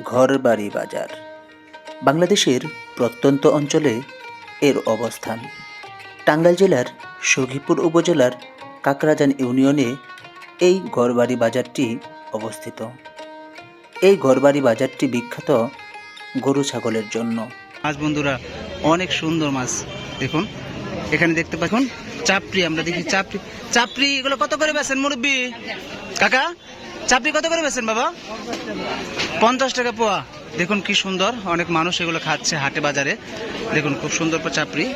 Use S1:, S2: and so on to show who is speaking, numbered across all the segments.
S1: ঘরবাড়ি বাজার বাংলাদেশের প্রত্যন্ত অঞ্চলে এর অবস্থান। টাঙ্গাইল জেলার সখীপুর উপজেলার কাকরাজান ইউনিয়নে এই ঘরবাড়ি বাজারটি অবস্থিত। এই ঘরবাড়ি বাজারটি বিখ্যাত গরু ছাগলের জন্য।
S2: মাছ বন্ধুরা, অনেক সুন্দর মাছ দেখুন। এখানে দেখতে পাচ্ছেন চাপড়ি, আমরা দেখি চাপড়ি। চাপড়ি এগুলো কত করে বেচেন মুরব্বি? কাকা, চাপড়ি কত করে বেচেন বাবা? 50 টাকা পোয়া। দেখুন কি সুন্দর, অনেক মানুষ এগুলো খাচ্ছে হাটে বাজারে। দেখুন খুব সুন্দর চাপড়ি।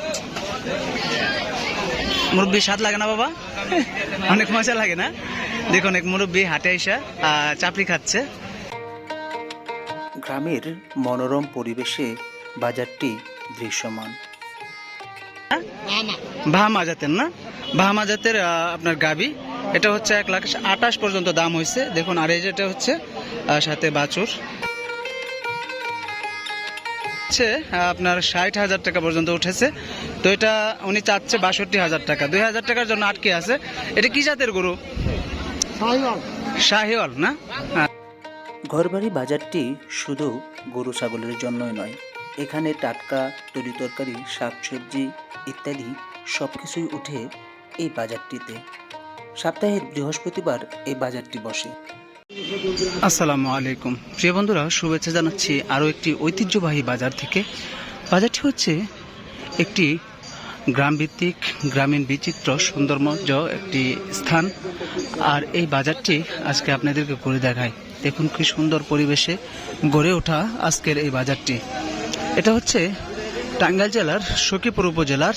S2: মুরব্বি স্বাদ লাগে না বাবা? অনেক মজা লাগে না? দেখুন এক মুরব্বি হাটে এসে চাপড়ি খাচ্ছে।
S1: গ্রামের মনোরম পরিবেশে বাজারটি দৃশ্যমান।
S2: ভামা জাতের না? ভামা জাতের আপনার গাবি। এটা হচ্ছে 1,28,000 পর্যন্ত দাম হয়েছে। দেখুন, আর এই যেটা হচ্ছে সাথে বাছুর আপনার 60,000 টাকা পর্যন্ত উঠেছে। তো এটা উনি চাচ্ছে 62,000 টাকা। 2,000 টাকার জন্য আটকে আছে। এটা কি জাতের গরু? শাহিওয়াল না?
S1: ঘরবাড়ি বাজারটি শুধু গরু ছাগলের জন্যই নয়, এখানে টাটকা তরি তরকারি, শাকসবজি ইত্যাদি সব কিছুই উঠে এই বাজারটিতে। সপ্তাহের বৃহস্পতিবার এই বাজারটি বসে।
S2: আসসালামু আলাইকুম প্রিয় বন্ধুরা, শুভেচ্ছা জানাচ্ছি আরও একটি ঐতিহ্যবাহী বাজার থেকে। বাজারটি হচ্ছে একটি গ্রামভিত্তিক, গ্রামীণ বিচিত্র সুন্দরময় একটি স্থান। আর এই বাজারটি আজকে আপনাদেরকে ঘুরে দেখায়। দেখুন কি সুন্দর পরিবেশে গড়ে ওঠা আজকের এই বাজারটি। এটা হচ্ছে টাঙ্গাইল জেলার সখীপুর উপজেলার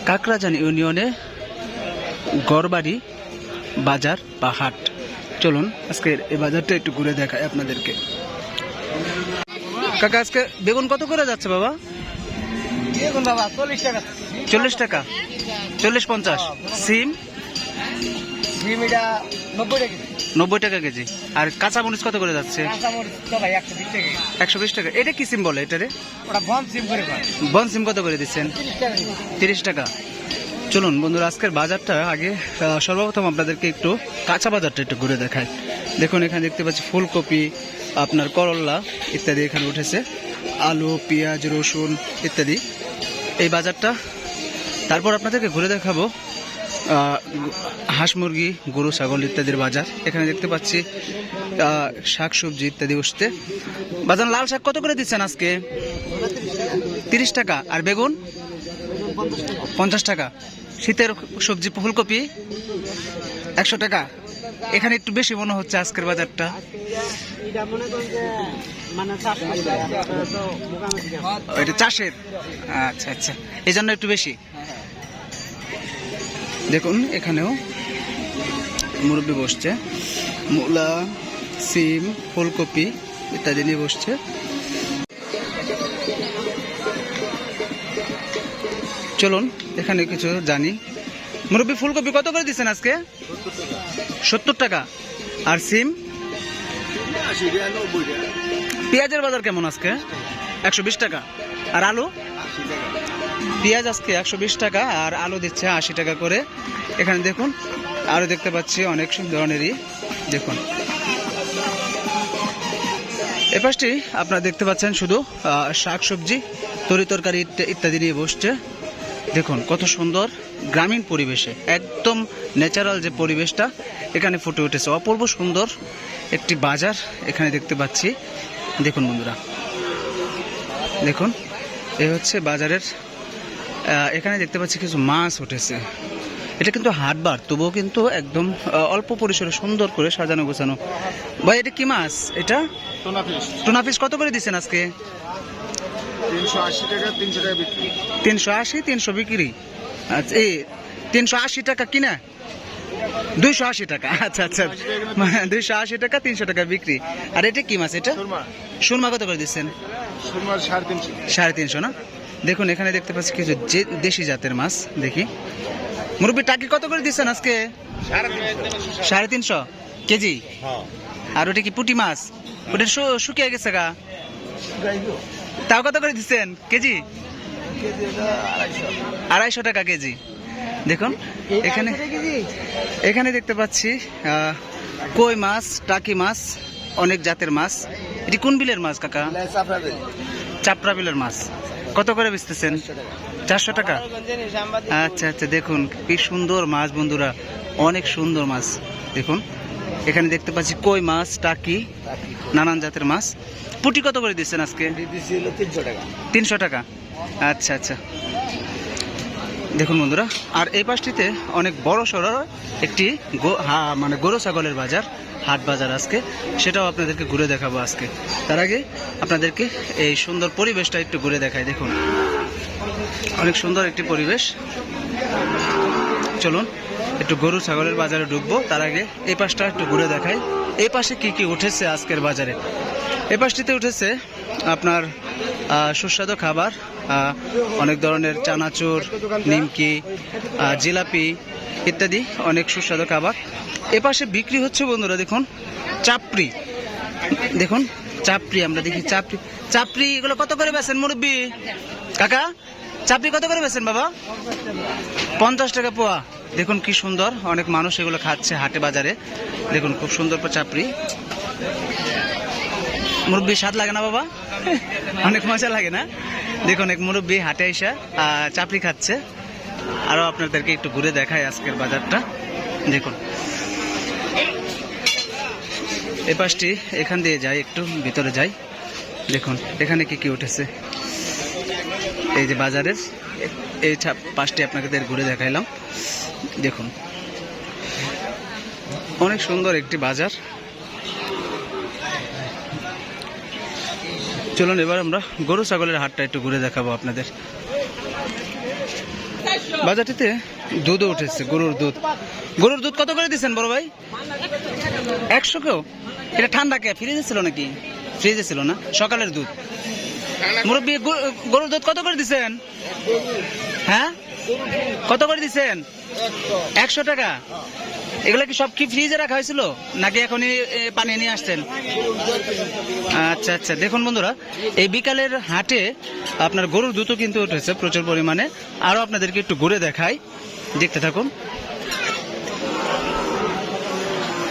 S2: কাকরাজান ইউনিয়নে ঘরবাড়ি বাজার বা হাট। চলুন আজকে এই বাজারটা একটু ঘুরে দেখায় আপনাদেরকে। কাকা, আজকে বেগুন কত করে যাচ্ছে বাবা?
S3: বেগুন বাবা 40 টাকা।
S2: 40 টাকা, 40-50। সিম?
S3: সিম এটা 90 টাকা।
S2: 90 টাকা কেজি। আর কাঁচা মরিচ কত করে যাচ্ছে?
S3: কাঁচা মরিচ তো ভাই 120 টাকা।
S2: 120 টাকা। এটা কি সিম বলে এটারে?
S3: ওটা বন সিম করে কয়।
S2: বন সিম কত করে দিচ্ছেন?
S3: 30 টাকা।
S2: 30 টাকা। চলুন বন্ধুরা, আজকের বাজারটা আগে সর্বপ্রথম আপনাদেরকে একটু কাঁচা বাজারটা একটু ঘুরে দেখাই। দেখুন, এখানে দেখতে পাচ্ছি ফুলকপি, আপনার করলা ইত্যাদি এখানে উঠেছে, আলু, পেঁয়াজ, রসুন ইত্যাদি এই বাজারটা। তারপর আপনাদেরকে ঘুরে দেখাবো হাঁস মুরগি, গরু ছাগল ইত্যাদির বাজার। এখানে দেখতে পাচ্ছি শাক সবজি ইত্যাদি উঠতে। বাজার লাল শাক কত করে দিচ্ছেন আজকে? 30 টাকা। আর বেগুন 50 টাকা। শীতের সবজি ফুলকপি 100 টাকা। এখানে একটু বেশি মনে হচ্ছে আজকের বাজারটা। এটা চাষের, আচ্ছা আচ্ছা, এই জন্য একটু বেশি। দেখুন এখানেও মুরব্বি বসছে, মূলা, সিম, ফুলকপি ইত্যাদি নিয়ে বসছে। চলুন এখানে কিছু জানি। মুরব্বি, ফুলকপি কত করে দিচ্ছেন আজকে? 70 টাকা। আর সিম? পেঁয়াজের বাজার কেমন আজকে? 120 টাকা। আর আলু? পেঁয়াজ আজকে 120 টাকা আর আলু দিচ্ছে 80 টাকা করে। এখানে দেখুন আরো দেখতে পাচ্ছি অনেক ধরনেরই। দেখুন এ পাশটি আপনারা দেখতে পাচ্ছেন শুধু শাক সবজি, তরি তরকারি ইত্যাদি নিয়ে বসছে। দেখুন কত সুন্দর গ্রামীণ পরিবেশে, একদম ন্যাচারাল যে পরিবেশটা এখানে ফুটে উঠেছে। অপূর্ব সুন্দর একটি বাজার এখানে দেখতে পাচ্ছি। দেখুন বন্ধুরা, দেখুন এই হচ্ছে বাজারের। এখানে দেখতে পাচ্ছি কিছু মাছ উঠেছে। এটা কিন্তু হাটবার, তবুও কিন্তু একদম অল্প পরিসরে সুন্দর করে সাজানো গোছানো। ভাই এটা কি মাছ? এটা টুনা ফিশ কত করে দিচ্ছেন আজকে?
S3: 380 টাকা, 300 টাকা বিক্রি।
S2: 380, 300 বিক্রি। আচ্ছা, এই 380 টাকা কিনা? 280 টাকা। আচ্ছা আচ্ছা, 280 টাকা, 300 টাকা বিক্রি। আর এটা কি মাছ? এটা সুরমা কত করে দিচ্ছেন?
S3: সুরমা 350।
S2: 350 না? দেখুন এখানে দেখতে পাচ্ছি কিছু দেশি জাতের মাছ। দেখি মুরব্বি, টাকি কত করে দিচ্ছেন আজকে? 350 কেজি। আর ওটা কি পুঁটি মাছ? ওটা শুকিয়ে গেছে গা? তাও কত করে দিচ্ছেন কেজি? 250 টাকা কেজি। দেখুন এখানে দেখতে পাচ্ছি কই মাছ, টাকি মাছ, অনেক জাতের মাছ এটি কোন বিলের মাছ কাকা? চাপড়া বিলের মাছ। কত করে বেচতেছেন? 400 টাকা। আচ্ছা আচ্ছা, দেখুন কি সুন্দর মাছ বন্ধুরা, অনেক সুন্দর মাছ। দেখুন এখানে দেখতে পাচ্ছি কই মাছ, টাকি, নানান জাতের মাছ। পুঁটি কত করে দিচ্ছেন আজকে? 300 টাকা। আচ্ছা আচ্ছা, দেখুন বন্ধুরা। আর এই পাশটিতে অনেক বড় সড়ো একটি মানে গরু ছাগলের বাজার, হাট বাজার আজকে, সেটাও আপনাদেরকে ঘুরে দেখাবো আজকে। তার আগে আপনাদেরকে এই সুন্দর পরিবেশটা একটু ঘুরে দেখাই। দেখুন অনেক সুন্দর একটি পরিবেশ। চলুন একটু গরু ছাগলের বাজারে ঢুকবো। তার আগে এই পাশটা একটু ঘুরে দেখাই। এই পাশে কি কি উঠেছে আজকের বাজারে? এই পাশটিতে উঠেছে আপনার সুস্বাদু খাবার, অনেক ধরনের চানাচুর, নিমকি, জিলাপি ইত্যাদি অনেক সুস্বাদু খাবার। এপাশে বিক্রি হচ্ছে বন্ধুরা, দেখুন চাপড়ি। দেখুন চাপড়ি, আমরা দেখি চাপড়ি। চাপড়ি এগুলো কত করে বেচেন মুরব্বি? কাকা চাপড়ি কত করে বেচেন বাবা? 50 টাকা পোয়া। দেখুন কি সুন্দর, অনেক মানুষ এগুলো খাচ্ছে হাটে বাজারে। দেখুন খুব সুন্দর চাপড়ি। মুরব্বি স্বাদ লাগে না বাবা? অনেক মজা লাগে না? দেখুন এক মুরব্বি হাটে এসে চাপড়ি খাচ্ছে। আরো আপনাদেরকে একটু ঘুরে দেখায় আজকের বাজারটা। দেখুন এই পাশটি, এখান দিয়ে যাই, একটু ভিতরে যাই। দেখুন এখানে কি কি উঠেছে এই যে বাজারের এই পাশটি আপনাদের ঘুরে দেখাইলাম। দেখুন অনেক সুন্দর একটি বাজার। চলুন এবার আমরা গরু ছাগলের হাটটা একটু ঘুরে দেখাবো আপনাদের। বাজারটিতে দুধও উঠেছে, গরুর দুধ। গরুর দুধ কত করে দিচ্ছেন বড় ভাই? 100 কেউ? এটা ঠান্ডা কে? ফ্রিজে ছিল নাকি? ফ্রিজে ছিল না, সকালের দুধ। মুরব্বী গরুর দুধ কত করে দিচ্ছেন? হ্যাঁ কত করে দিচ্ছেন? 100 টাকা। এগুলো কি সব কি ফ্রিজে রাখা হয়েছিল নাকি এখনই পানি নিয়ে আসছেন? আচ্ছা আচ্ছা, দেখুন বন্ধুরা এই বিকালের হাটে আপনার গরুর দুধও কিন্তু উঠেছে প্রচুর পরিমাণে। আরো আপনাদেরকে একটু ঘুরে দেখাই, দেখতে থাকুন।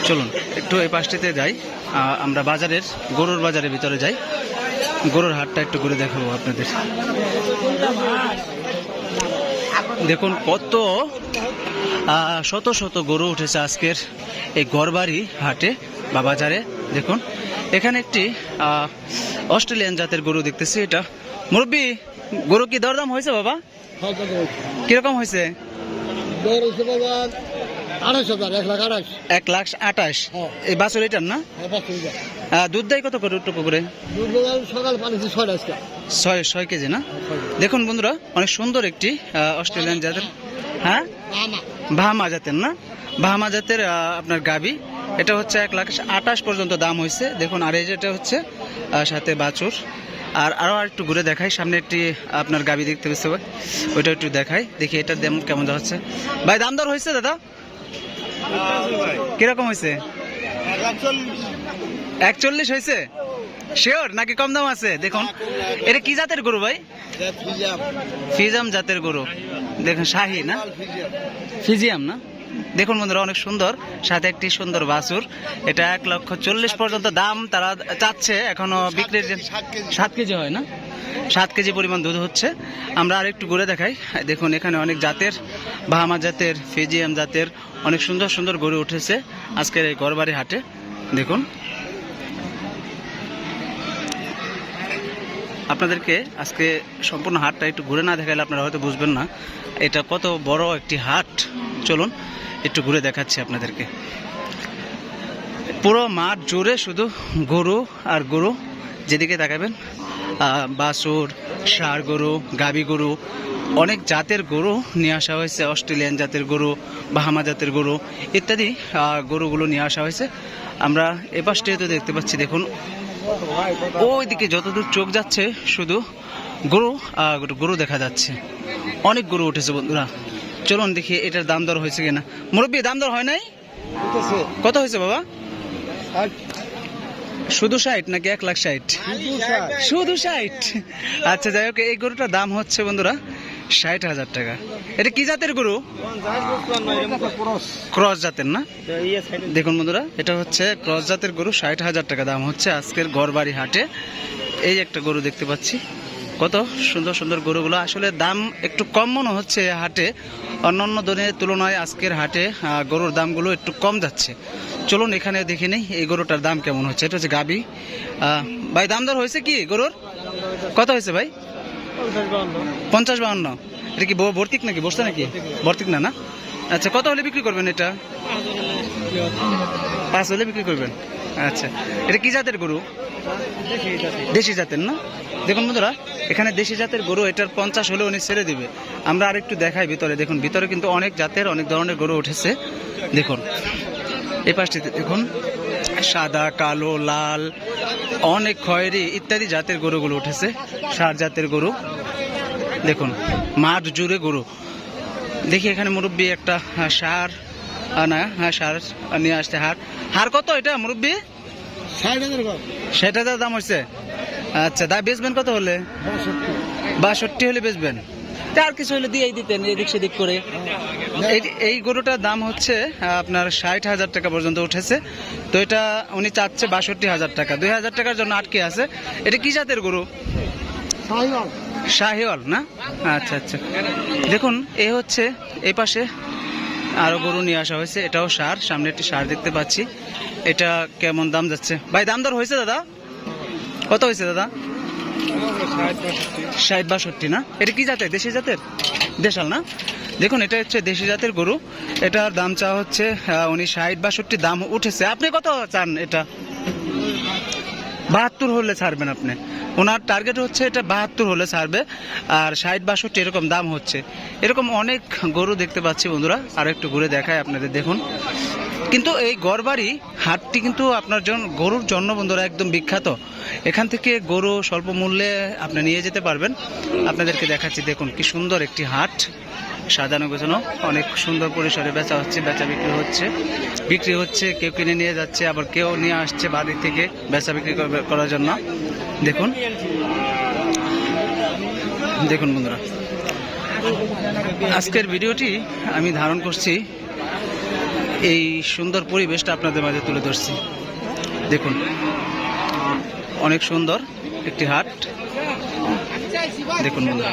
S2: চলুন একটু এই পাশটিতে যাই, আমরা বাজারের গরুর বাজারের ভিতরে যাই, গরুর হাটটা একটু ঘুরে দেখাবো আপনাদের। দেখুন কত শত শত গরু উঠেছে আজকের এই গড়বাড়ি হাটে বা বাজারে। দেখুন এখানে একটি অস্ট্রেলিয়ান জাতের গরু দেখতেছি। এটা মুরব্বি গরু কি দরদাম হয়েছে বাবা? কিরকম হয়েছে? 1,28,000। এই বাছুর এটার না? দুধ দেয় কত করে টুকু করে?
S3: সকাল পানি
S2: 6 কেজি না? দেখুন বন্ধুরা অনেক সুন্দর একটি অস্ট্রেলিয়ান জাতের, হ্যাঁ বাহামা জাতের না, বাহামা জাতের আপনার গাবি। এটা হচ্ছে 1,28,000 পর্যন্ত দাম হয়েছে। দেখুন আর এই যেটা হচ্ছে সাথে বাছুর। আর আরো একটু ঘুরে দেখাই, সামনে একটি আপনার গাবি দেখতে পেয়েছে, ওইটা একটু দেখাই, দেখি এটার দাম কেমন হচ্ছে। ভাই দাম দর হয়েছে দাদা? কিরকম হয়েছে? 41 হয়েছে। শিওর নাকি কম দাম আছে? দেখুন এটা কি জাতের গরু ভাই? ফিজাম জাতের গরু। দেখুন শাহী না, ফিজিয়াম না? দেখুন বন্ধুরা অনেক সুন্দর, সাথে একটি সুন্দর বাছুর। এটা 1,40,000 পর্যন্ত দাম তারা চাচ্ছে। এখনো বিক্রির 7 কেজি হয় না, 7 কেজি পরিমাণ দুধ হচ্ছে। আমরা আর একটু ঘুরে দেখাই। দেখুন এখানে অনেক জাতের, বাহামা জাতের, ফিজিয়াম জাতের অনেক সুন্দর সুন্দর গরু উঠেছে আজকের এই গড়বাড়ি হাটে। দেখুন আপনাদেরকে আজকে সম্পূর্ণ হাটটা একটু ঘুরে না দেখাইলে আপনারা হয়তো বুঝবেন না এটা কত বড় একটি হাট। চলুন একটু ঘুরে দেখাচ্ছি আপনাদেরকে। পুরো মাঠ জুড়ে শুধু গরু আর গরু, যেদিকে তাকাবেন বাছুর, ষাঁড় গরু, গাবি গরু, অনেক জাতের গরু নিয়ে আসা হয়েছে। অস্ট্রেলিয়ান জাতের গরু, বাহামা জাতের গরু ইত্যাদি গরুগুলো নিয়ে আসা হয়েছে। আমরা এ পাশটাতে তো দেখতে পাচ্ছি, দেখুন ওইদিকে যতদূর চোখ যাচ্ছে শুধু গরু গরু দেখা যাচ্ছে। অনেক গরু উঠেছে বন্ধুরা। চলুন দেখি এটার দাম দর হয়েছে কিনা। মুরব্বী দাম দর হয় নাই? কত হয়েছে বাবা? শুধু 60 নাকি 1,60,000? শুধু 60। আচ্ছা যাই হোক, এই গরুটার দাম হচ্ছে বন্ধুরা 60,000 টাকা। এটা কি জাতের গরু? ক্রস জাতের না? দেখুন বন্ধুরা, এটা হচ্ছে ক্রস জাতের গরু, 60,000 টাকা দাম হচ্ছে আজকের গড়বাড়ি হাটে। এই একটা গরু দেখতে পাচ্ছি, কত সুন্দর সুন্দর গরুগুলো। আসলে দাম একটু কম মনে হচ্ছে এই হাটে, অন্যান্য দিনের তুলনায় আজকের হাটে গরুর দামগুলো একটু কম যাচ্ছে। চলুন এখানে দেখে নেই এই গরুটার দাম কেমন হচ্ছে। এটা হচ্ছে গাবি। ভাই দাম দর হয়েছে কি গরুর? কত হয়েছে ভাই? 50-52। এটা কি ভর্তিক নাকি, বসতে নাকি? ভর্তিক না, না? আচ্ছা, কত হলে বিক্রি করবেন এটা? 5 হলে বিক্রি করবেন। আচ্ছা, এটা কি জাতের গরু? দেশি জাতের না? দেখুন বন্ধুরা, এখানে দেশি জাতের গরু, এটার 50 হলে উনি ছেড়ে দিবে। আমরা আর একটু দেখাই ভিতরে। দেখুন ভিতরে কিন্তু অনেক জাতের, অনেক ধরনের গরু উঠেছে। দেখুন এই পাশটিতে দেখুন, সাদা, কালো, লাল, অনেক খয়েরি ইত্যাদি জাতের গরুগুলো উঠেছে। ষাঁড় জাতের গরু দেখুন, মাঠ জুড়ে গরু। দেখি এখানে মুরব্বী একটা ষাঁড়, না হ্যাঁ ষাঁড় নিয়ে আসছে। হার কত এটা মুরব্বী? 60,000 দাম হচ্ছে। আচ্ছা, দা বেচবেন কত হলে? 62 হলে বেচবেন। আর কিছু হলে দিয়েই দিতেন এদিক সেদিক করে। এই গরুটার দাম হচ্ছে আপনার 60,000 টাকা পর্যন্ত উঠেছে। তো এটা উনি চাচ্ছে 62,000 টাকা, 2,000 টাকার জন্য আটকে আছে। এটা কি জাতের গরু? শাহিওয়াল না? আচ্ছা আচ্ছা, দেখুন এ হচ্ছে এই পাশে আরো গরু নিয়ে আসা হয়েছে। এটাও ষাঁড়, সামনে একটি ষাঁড় দেখতে পাচ্ছি। এটা কেমন দাম যাচ্ছে ভাই? দাম দর হয়েছে দাদা? কত হয়েছে দাদা? 60-62 না? এটা কি জাতের? দেশি জাতের? দেশাল না? দেখুন এটা হচ্ছে দেশি জাতের গরু। এটার দাম চা হচ্ছে উনি 60-62 দাম উঠেছে। আপনি কত চান এটা? 72 হলে ছাড়বেন আপনি? ওনার টার্গেট হচ্ছে এটা 72 হলে ছাড়বে, আর 60-62 এরকম দাম হচ্ছে। এরকম অনেক গরু দেখতে পাচ্ছি বন্ধুরা। আর একটু ঘুরে দেখায় আপনাদের। দেখুন, কিন্তু এই গড়বাড়ি হাটটি কিন্তু আপনার গরুর জন্য বন্ধুরা একদম বিখ্যাত। এখান থেকে গরু স্বল্প মূল্যে আপনি নিয়ে যেতে পারবেন। আপনাদেরকে দেখাচ্ছি, দেখুন কি সুন্দর একটি হাট, সাজানো গোছানো, অনেক সুন্দর পরিসরে বেচা বিক্রি হচ্ছে। কেউ কিনে নিয়ে যাচ্ছে, আবার কেউ নিয়ে আসছে বাড়ি থেকে বেচা বিক্রি করার জন্য। দেখুন দেখুন বন্ধুরা, আজকের ভিডিওটি আমি ধারণ করছি, এই সুন্দর পরিবেশটা আপনাদের মাঝে তুলে ধরছি। দেখুন অনেক সুন্দর একটি হাট। দেখুন বন্ধুরা,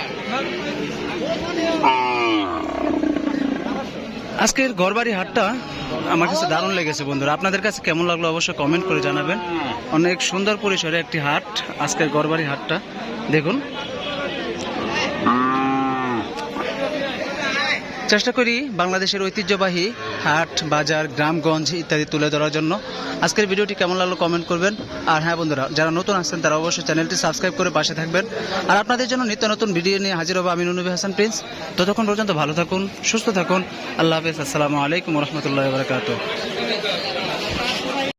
S2: আজকের গড়বাড়ি হাটটা আমার কাছে দারুণ লেগেছে বন্ধুরা। আপনাদের কাছে কেমন লাগলো অবশ্যই কমেন্ট করে জানাবেন। অনেক সুন্দর পরিসরে একটি হাট আজকের গড়বাড়ি হাটটা। দেখুন, চেষ্টা করি বাংলাদেশের ঐতিহ্যবাহী হাট, বাজার, গ্রামগঞ্জ ইত্যাদি তুলে ধরার জন্য। আজকের ভিডিওটি কেমন লাগলো কমেন্ট করবেন। আর হ্যাঁ বন্ধুরা, যারা নতুন আসছেন তারা অবশ্যই চ্যানেলটি সাবস্ক্রাইব করে পাশে থাকবেন। আর আপনাদের জন্য নিত্য নতুন ভিডিও নিয়ে হাজির হবো আমি নবী হাসান প্রিন্স। ততক্ষণ পর্যন্ত ভালো থাকুন, সুস্থ থাকুন। আল্লাহ হাফেজ। আসসালামু আলাইকুম রহমতুল্লাহ বারাকাতুহু।